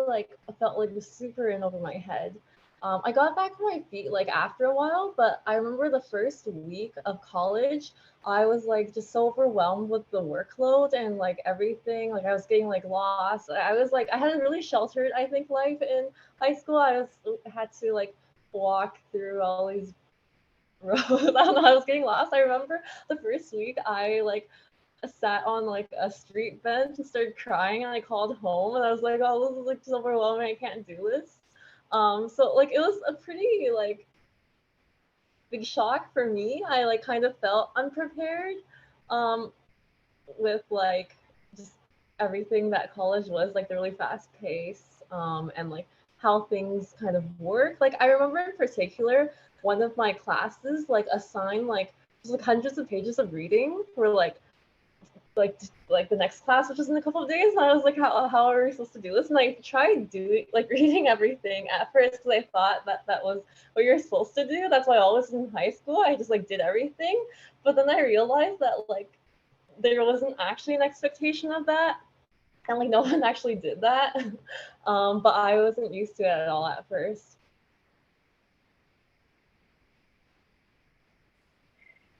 felt like was super in over my head. I got back on my feet like after a while, but I remember the first week of college, I was like just so overwhelmed with the workload and like everything. Like I was getting like lost. I had a really sheltered, I think, life in high school. I had to like walk through all these roads. I don't know, I was getting lost. I remember the first week I sat on like a street bench and started crying, and I called home, and I was like, oh, this is like just overwhelming, I can't do this. So like it was a pretty like big shock for me. I like kind of felt unprepared with like just everything that college was, like the really fast pace and like how things kind of work. Like I remember in particular, one of my classes like assigned like just like hundreds of pages of reading for like the next class, which is in a couple of days. And I was like, how are we supposed to do this? And I tried doing like reading everything at first because I thought that was what you're supposed to do. That's why I always in high school I just like did everything. But then I realized that like there wasn't actually an expectation of that, and like no one actually did that. But I wasn't used to it at all at first.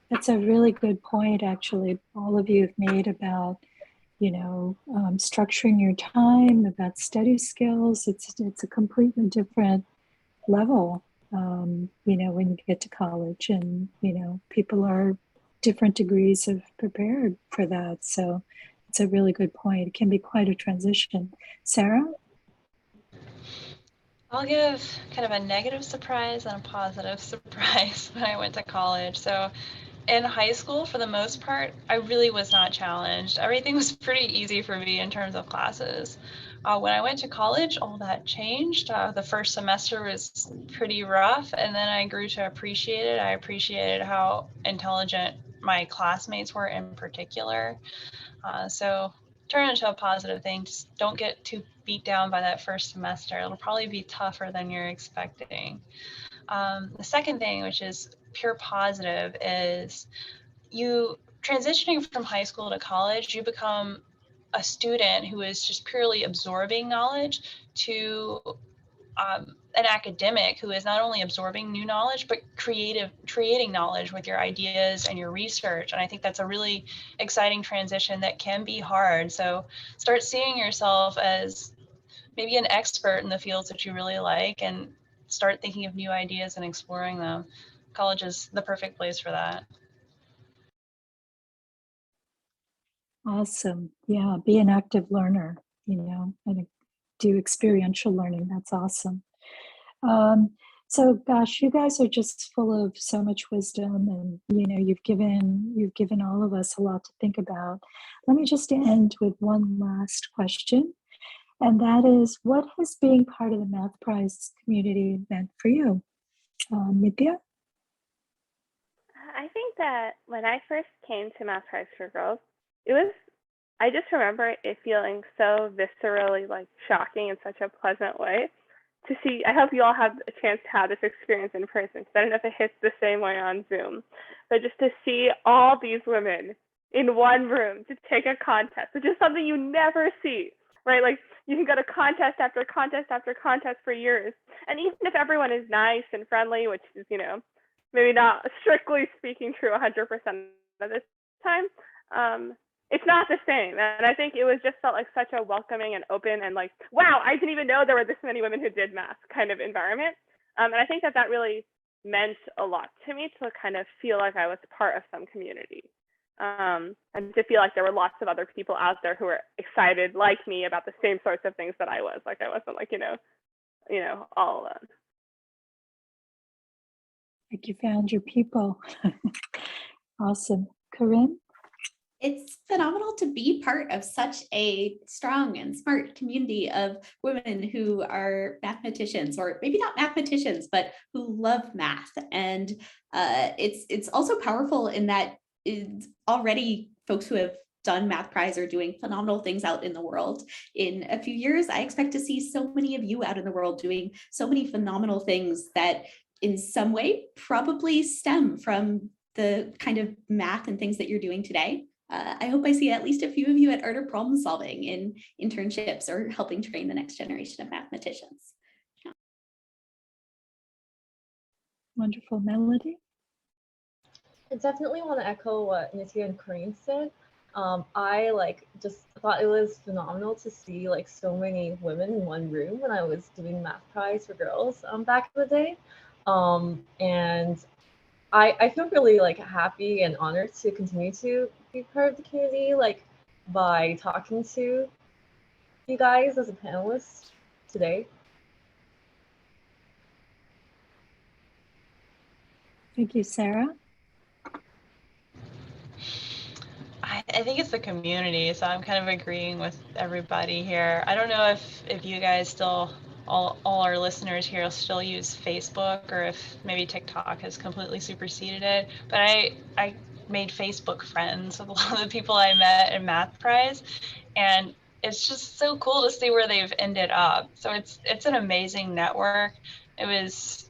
That's a really good point, actually, all of you have made about, structuring your time, about study skills. It's a completely different level, when you get to college, and, people are different degrees of prepared for that. So it's a really good point. It can be quite a transition. Sarah? I'll give kind of a negative surprise and a positive surprise when I went to college. So in high school, for the most part, I really was not challenged. Everything was pretty easy for me in terms of classes. When I went to college, all that changed. The first semester was pretty rough, and then I grew to appreciate it. I appreciated how intelligent my classmates were in particular. So turn into a positive thing. Just don't get too beat down by that first semester. It'll probably be tougher than you're expecting. The second thing, which is pure positive, is you transitioning from high school to college, you become a student who is just purely absorbing knowledge to an academic who is not only absorbing new knowledge, but creating knowledge with your ideas and your research. And I think that's a really exciting transition that can be hard. So start seeing yourself as maybe an expert in the fields that you really like, and start thinking of new ideas and exploring them. College is the perfect place for that. Awesome. Yeah, be an active learner, and do experiential learning. That's awesome. So gosh, you guys are just full of so much wisdom, and you've given all of us a lot to think about. Let me just end with one last question, and that is, what has being part of the Math Prize community meant for you? Nitya? I think that when I first came to Math Prize for Girls, I just remember it feeling so viscerally like shocking in such a pleasant way to see. I hope you all have a chance to have this experience in person, because I don't know if it hits the same way on Zoom, but just to see all these women in one room to take a contest, which is something you never see, right? Like you can go to contest after contest after contest for years. And even if everyone is nice and friendly, which is, maybe not strictly speaking true 100% of the time, it's not the same. And I think it was just felt like such a welcoming and open and like, wow, I didn't even know there were this many women who did math kind of environment. And I think that really meant a lot to me, to kind of feel like I was part of some community. And to feel like there were lots of other people out there who were excited like me about the same sorts of things that I was. Like I wasn't like, all alone. Like you found your people. Awesome. Corinne? It's phenomenal to be part of such a strong and smart community of women who are mathematicians, or maybe not mathematicians, but who love math. And it's also powerful in that it's already folks who have done Math Prize are doing phenomenal things out in the world. In a few years, I expect to see so many of you out in the world doing so many phenomenal things that in some way probably stem from the kind of math and things that you're doing today. I hope I see at least a few of you at Art of Problem Solving in internships or helping train the next generation of mathematicians. Yeah. Wonderful. Melody? I definitely want to echo what Nitya and Corinne said. I just thought it was phenomenal to see like so many women in one room when I was doing Math Prize for Girls back in the day. And I feel really like happy and honored to continue to be part of the community, like by talking to you guys as a panelist today. Thank you, Sarah. I think it's the community, so I'm kind of agreeing with everybody here. I don't know if you guys still, all our listeners here still use Facebook, or if maybe TikTok has completely superseded it, but I made Facebook friends with a lot of the people I met in Math Prize, and it's just so cool to see where they've ended up. So it's an amazing network. It was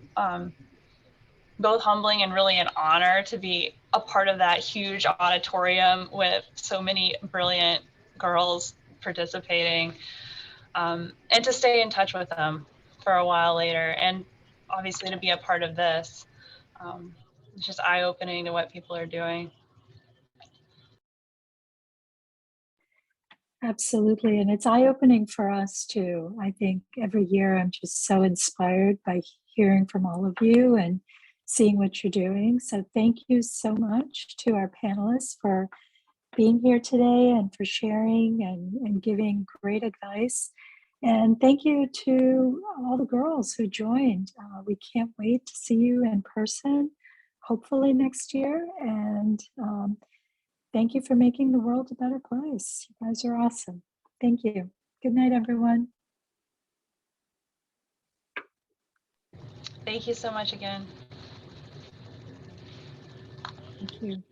both humbling and really an honor to be a part of that huge auditorium with so many brilliant girls participating, and to stay in touch with them for a while later, and obviously to be a part of this. It's just eye-opening to what people are doing. Absolutely. And it's eye-opening for us too. I think every year I'm just so inspired by hearing from all of you and seeing what you're doing. So thank you so much to our panelists for being here today and for sharing and giving great advice. And thank you to all the girls who joined. We can't wait to see you in person, hopefully next year. And thank you for making the world a better place. You guys are awesome. Thank you. Good night, everyone. Thank you so much again. Thank you.